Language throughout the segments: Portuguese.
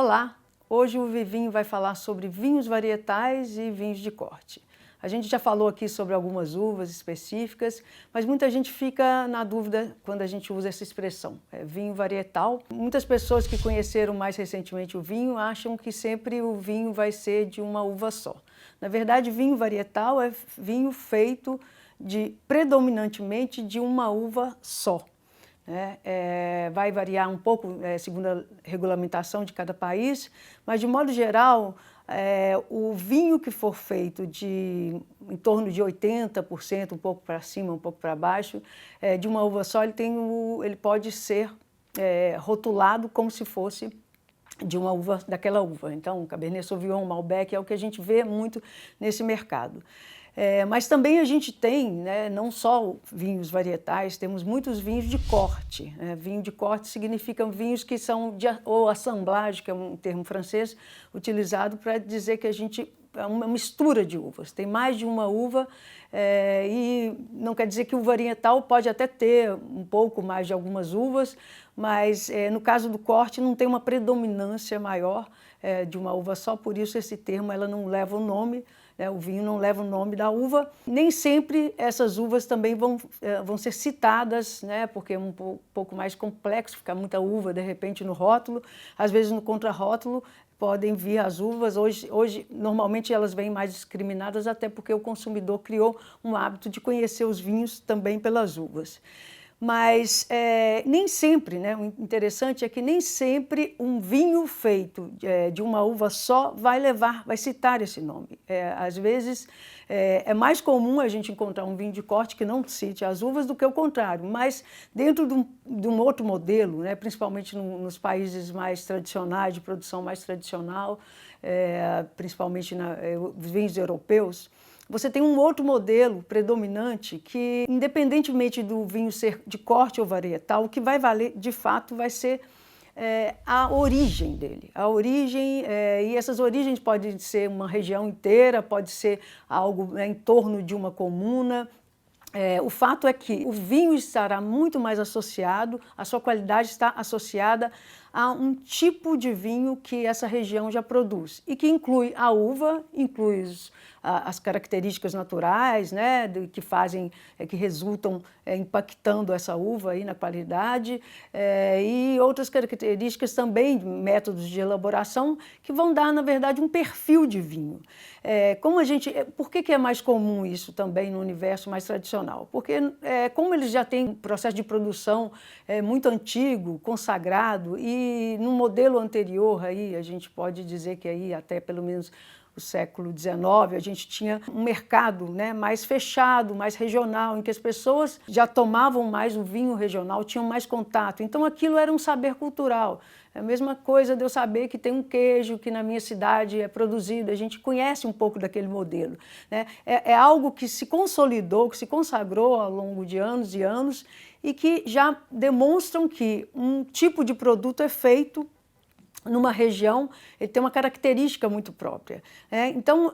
Olá! Hoje o Vivinho vai falar sobre vinhos varietais e vinhos de corte. A gente já falou aqui sobre algumas uvas específicas, mas muita gente fica na dúvida quando a gente usa essa expressão, vinho varietal. Muitas pessoas que conheceram mais recentemente o vinho acham que sempre o vinho vai ser de uma uva só. Na verdade, vinho varietal é vinho feito predominantemente de uma uva só. Vai variar um pouco segundo a regulamentação de cada país, mas de modo geral, o vinho que for feito em torno de 80%, um pouco para cima, um pouco para baixo, de uma uva só, ele pode ser rotulado como se fosse de uma uva, daquela uva. Então, Cabernet Sauvignon, Malbec é o que a gente vê muito nesse mercado. Mas também a gente tem, não só vinhos varietais, temos muitos vinhos de corte. Vinho de corte significa vinhos que são ou assemblage, que é um termo francês utilizado para dizer que é uma mistura de uvas. Tem mais de uma uva e não quer dizer que o varietal pode até ter um pouco mais de algumas uvas, mas no caso do corte não tem uma predominância maior de uma uva só, por isso esse termo ela não leva o nome. O vinho não leva o nome da uva. Nem sempre essas uvas também vão ser citadas, porque é um pouco mais complexo, ficar muita uva de repente no rótulo. Às vezes no contrarótulo podem vir as uvas. Hoje normalmente elas vêm mais discriminadas, até porque o consumidor criou um hábito de conhecer os vinhos também pelas uvas. Mas nem sempre, o interessante é que nem sempre um vinho feito de uma uva só vai citar esse nome. Às vezes é mais comum a gente encontrar um vinho de corte que não cite as uvas do que o contrário, mas dentro de um outro modelo, principalmente nos países mais tradicionais, de produção mais tradicional, principalmente os vinhos europeus, você tem um outro modelo predominante que, independentemente do vinho ser de corte ou varietal, o que vai valer, de fato, vai ser a origem dele. A origem, e essas origens podem ser uma região inteira, pode ser algo em torno de uma comuna. O fato é que o vinho estará muito mais associado, a sua qualidade está associada a um tipo de vinho que essa região já produz e que inclui a uva, inclui as características naturais, que resultam impactando essa uva aí na qualidade, e outras características também, métodos de elaboração que vão dar, na verdade, um perfil de vinho. Por que é mais comum isso também no universo mais tradicional? Porque como eles já têm um processo de produção muito antigo, consagrado, e no modelo anterior aí, a gente pode dizer que aí até pelo menos o século XIX, a gente tinha um mercado mais fechado, mais regional, em que as pessoas já tomavam mais o vinho regional, tinham mais contato. Então aquilo era um saber cultural. É a mesma coisa de eu saber que tem um queijo que na minha cidade é produzido, a gente conhece um pouco daquele modelo. É algo que se consolidou, que se consagrou ao longo de anos e anos e que já demonstram que um tipo de produto é feito numa região, ele tem uma característica muito própria. Então,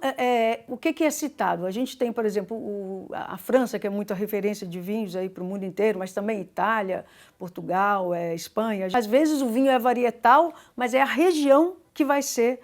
o que é citado? A gente tem, por exemplo, a França, que é muita referência de vinhos para o mundo inteiro, mas também Itália, Portugal, Espanha. Às vezes o vinho é varietal, mas é a região que vai ser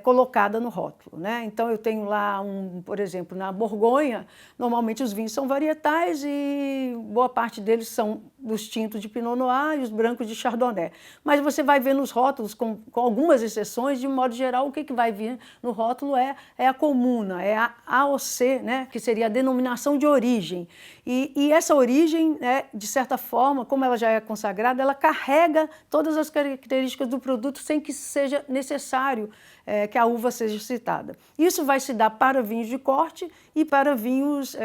colocada no rótulo. Então eu tenho lá, por exemplo, na Borgonha, normalmente os vinhos são varietais e boa parte deles são dos tintos de Pinot Noir e os brancos de Chardonnay. Mas você vai ver nos rótulos, com algumas exceções, de modo geral, o que vai vir no rótulo é a comuna, é a AOC, que seria a denominação de origem. E essa origem, de certa forma, como ela já é consagrada, ela carrega todas as características do produto sem que seja necessário que a uva seja citada. Isso vai se dar para vinhos de corte e para vinhos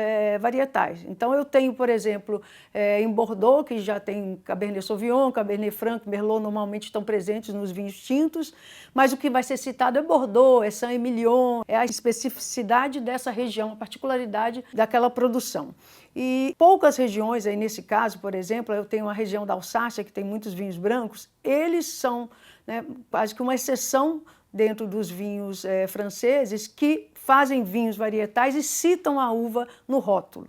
varietais. Então eu tenho, por exemplo, em Bordeaux, que já tem Cabernet Sauvignon, Cabernet Franc, Merlot normalmente estão presentes nos vinhos tintos, mas o que vai ser citado é Bordeaux, é Saint-Emilion, é a especificidade dessa região, a particularidade daquela produção. E poucas regiões, aí nesse caso, por exemplo, eu tenho a região da Alsácia, que tem muitos vinhos brancos, eles são quase que uma exceção dentro dos vinhos franceses que fazem vinhos varietais e citam a uva no rótulo.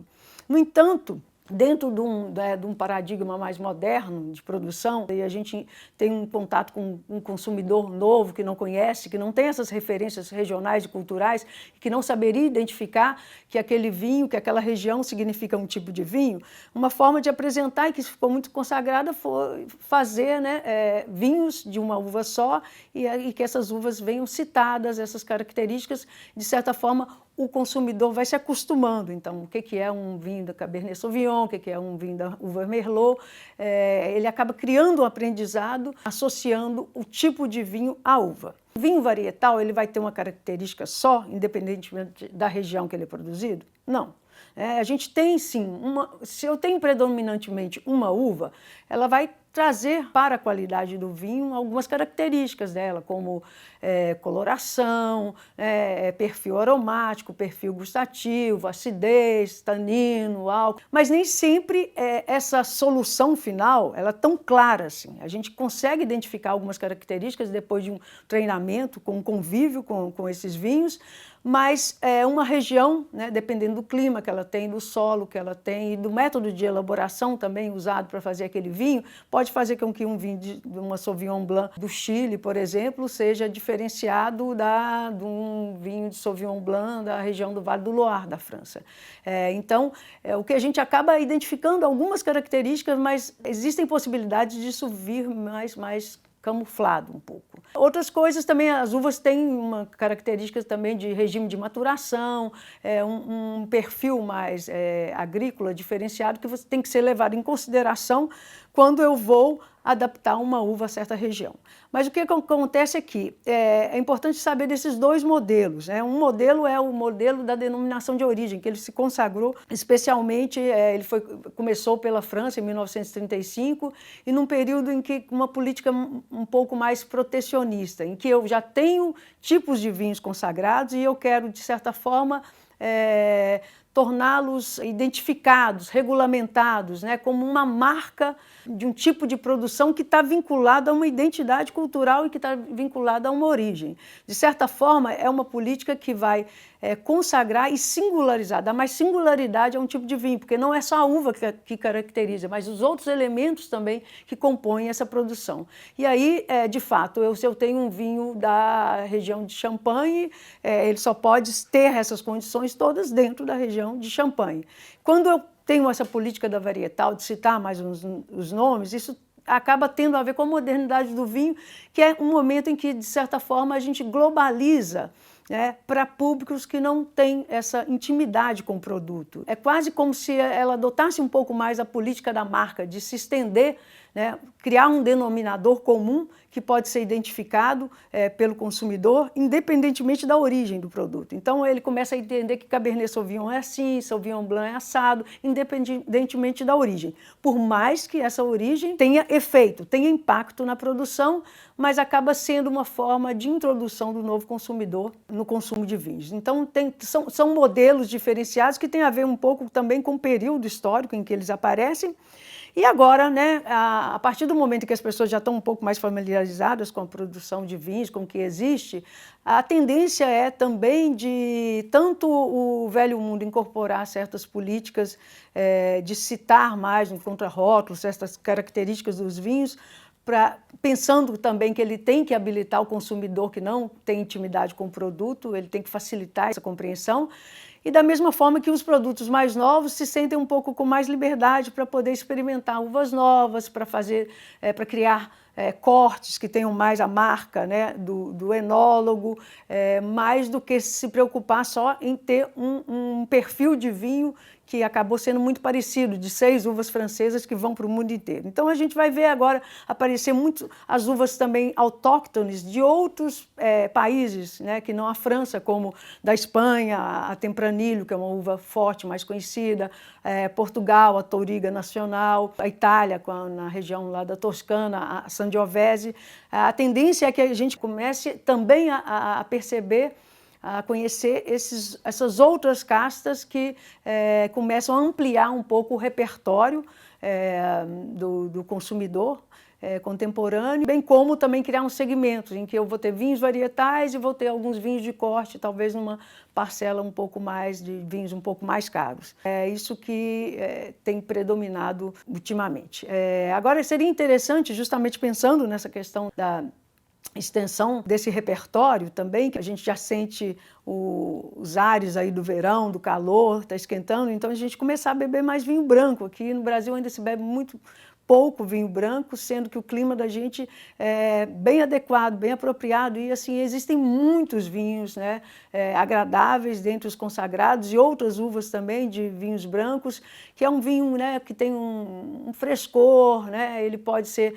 No entanto, dentro de um paradigma mais moderno de produção, e a gente tem um contato com um consumidor novo que não conhece, que não tem essas referências regionais e culturais, que não saberia identificar que aquele vinho, que aquela região significa um tipo de vinho, uma forma de apresentar, e que ficou muito consagrada, foi fazer, né, vinhos de uma uva só, e que essas uvas venham citadas, essas características, de certa forma, o consumidor vai se acostumando. Então, o que é um vinho da Cabernet Sauvignon, o que é um vinho da uva Merlot, ele acaba criando um aprendizado, associando o tipo de vinho à uva. O vinho varietal, ele vai ter uma característica só, independentemente da região que ele é produzido? Não. A gente tem sim, se eu tenho predominantemente uma uva, ela vai trazer para a qualidade do vinho algumas características dela, como coloração, perfil aromático, perfil gustativo, acidez, tanino, álcool. Mas nem sempre essa solução final ela é tão clara assim. A gente consegue identificar algumas características depois de um treinamento, com um convívio com esses vinhos, mas uma região, né, dependendo do clima que ela tem, do solo que ela tem e do método de elaboração também usado para fazer aquele vinho, pode fazer com que um vinho de uma Sauvignon Blanc do Chile, por exemplo, seja diferenciado de um vinho de Sauvignon Blanc da região do Vale do Loire, da França. Então, o que a gente acaba identificando algumas características, mas existem possibilidades disso vir mais camuflado um pouco. Outras coisas também, as uvas têm uma característica também de regime de maturação, um perfil mais agrícola diferenciado que você tem que ser levado em consideração quando eu vou adaptar uma uva a certa região. Mas o que acontece aqui? É importante saber desses dois modelos, né? Um modelo é o modelo da denominação de origem, que ele se consagrou especialmente, começou pela França em 1935, e num período em que uma política um pouco mais protecionista, em que eu já tenho tipos de vinhos consagrados e eu quero, de certa forma, torná-los identificados, regulamentados, né, como uma marca de um tipo de produção que está vinculada a uma identidade cultural e que está vinculada a uma origem. De certa forma, é uma política que vai consagrar e singularizar, dar mais singularidade a um tipo de vinho, porque não é só a uva que caracteriza, mas os outros elementos também que compõem essa produção. E aí, de fato, se eu tenho um vinho da região de Champagne, ele só pode ter essas condições todas dentro da região de Champagne. Quando eu tenho essa política da varietal, de citar mais os nomes, isso acaba tendo a ver com a modernidade do vinho, que é um momento em que, de certa forma, a gente globaliza, né, para públicos que não têm essa intimidade com o produto. É quase como se ela adotasse um pouco mais a política da marca, de se estender, né, criar um denominador comum que pode ser identificado pelo consumidor, independentemente da origem do produto. Então ele começa a entender que Cabernet Sauvignon é assim, Sauvignon Blanc é assado, independentemente da origem. Por mais que essa origem tenha efeito, tenha impacto na produção, mas acaba sendo uma forma de introdução do novo consumidor no consumo de vinhos. Então são modelos diferenciados que têm a ver um pouco também com o período histórico em que eles aparecem. E agora, né, a partir do momento em que as pessoas já estão um pouco mais familiarizadas com a produção de vinhos, com o que existe, a tendência é também de tanto o velho mundo incorporar certas políticas, de citar mais no contrarótulo certas características dos vinhos, pensando também que ele tem que habilitar o consumidor que não tem intimidade com o produto, ele tem que facilitar essa compreensão. E da mesma forma que os produtos mais novos se sentem um pouco com mais liberdade para poder experimentar uvas novas, para criar cortes que tenham mais a marca, né, do enólogo, mais do que se preocupar só em ter um perfil de vinho que acabou sendo muito parecido, de 6 uvas francesas que vão para o mundo inteiro. Então a gente vai ver agora aparecer muito as uvas também autóctones de outros países, né, que não a França, como da Espanha, a Tempranillo, que é uma uva forte, mais conhecida, Portugal, a Touriga Nacional, a Itália, na região lá da Toscana, a Sangiovese. A tendência é que a gente comece também a perceber, a conhecer essas outras castas que começam a ampliar um pouco o repertório do consumidor, contemporâneo, bem como também criar um segmento em que eu vou ter vinhos varietais e vou ter alguns vinhos de corte, talvez numa parcela um pouco mais de vinhos um pouco mais caros. É isso que tem predominado ultimamente. Agora seria interessante, justamente pensando nessa questão da extensão desse repertório também, que a gente já sente os ares aí do verão, do calor, está esquentando, então a gente começar a beber mais vinho branco. Aqui no Brasil ainda se bebe muito pouco vinho branco, sendo que o clima da gente é bem adequado, bem apropriado, e assim existem muitos vinhos, né, agradáveis dentre os consagrados e outras uvas também de vinhos brancos, que é um vinho, né, que tem um frescor, né, ele pode ser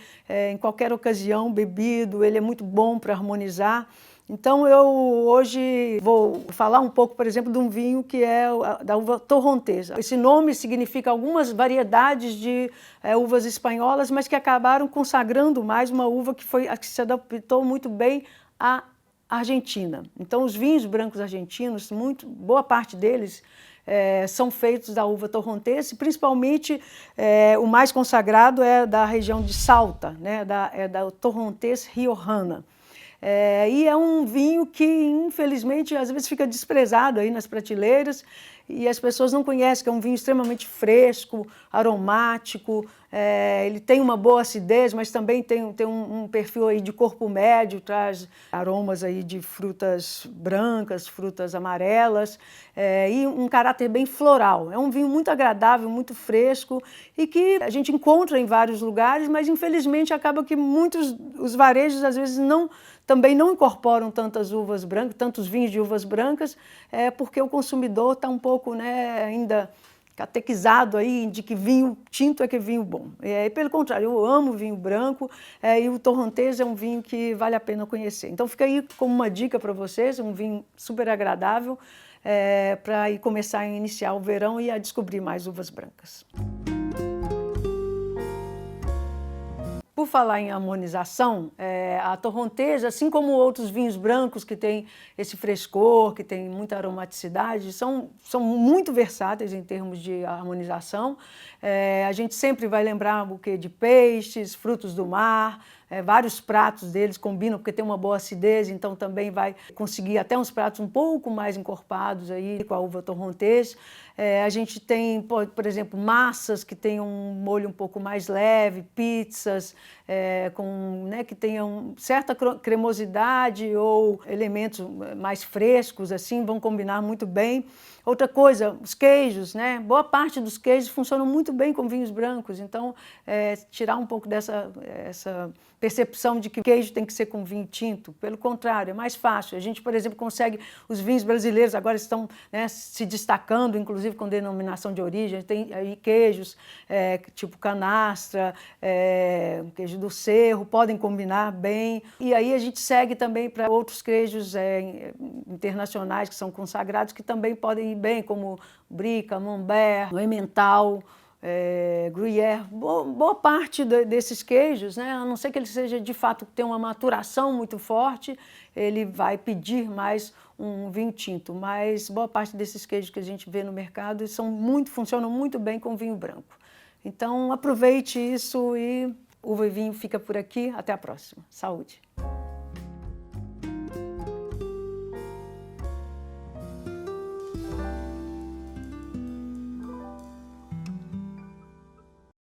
em qualquer ocasião bebido, ele é muito bom para harmonizar. Então eu hoje vou falar um pouco, por exemplo, de um vinho que é da uva torrontesa. Esse nome significa algumas variedades de uvas espanholas, mas que acabaram consagrando mais uma uva que se adaptou muito bem à Argentina. Então os vinhos brancos argentinos, boa parte deles são feitos da uva torrontesa, principalmente o mais consagrado é da região de Salta, né, da Torrontés Riojana. E é um vinho que, infelizmente, às vezes fica desprezado aí nas prateleiras e as pessoas não conhecem, que é um vinho extremamente fresco, aromático, ele tem uma boa acidez, mas também tem um perfil aí de corpo médio, traz aromas aí de frutas brancas, frutas amarelas, e um caráter bem floral. É um vinho muito agradável, muito fresco e que a gente encontra em vários lugares, mas infelizmente acaba que os varejos às vezes também não incorporam tantas uvas brancas, tantos vinhos de uvas brancas, porque o consumidor está um pouco, né, ainda catequizado aí de que vinho tinto é que é vinho bom. Pelo contrário, eu amo vinho branco e o torrontês é um vinho que vale a pena conhecer. Então fica aí como uma dica para vocês, um vinho super agradável para começar a iniciar o verão e a descobrir mais uvas brancas. Por falar em harmonização, a torrontesa, assim como outros vinhos brancos que têm esse frescor, que têm muita aromaticidade, são muito versáteis em termos de harmonização. A gente sempre vai lembrar um buquê de peixes, frutos do mar, vários pratos deles combinam porque tem uma boa acidez, então também vai conseguir até uns pratos um pouco mais encorpados aí com a uva torrontês. A gente tem, por exemplo, massas que têm um molho um pouco mais leve, pizzas que tenham certa cremosidade ou elementos mais frescos, assim, vão combinar muito bem. Outra coisa, os queijos, né? Boa parte dos queijos funcionam muito bem com vinhos brancos, então tirar um pouco essa percepção de que o queijo tem que ser com vinho tinto. Pelo contrário, é mais fácil. A gente, por exemplo, consegue, os vinhos brasileiros agora estão, né, se destacando, inclusive com denominação de origem. Tem aí queijos tipo canastra, queijo do Cerro, podem combinar bem. E aí a gente segue também para outros queijos internacionais que são consagrados, que também podem ir bem, como Brie, Camembert, Emmental, Gruyère. Boa parte desses queijos, né, a não ser que ele seja de fato tenha uma maturação muito forte, ele vai pedir mais um vinho tinto, mas boa parte desses queijos que a gente vê no mercado funcionam muito bem com vinho branco. Então aproveite isso e Uva e Vinho fica por aqui. Até a próxima. Saúde!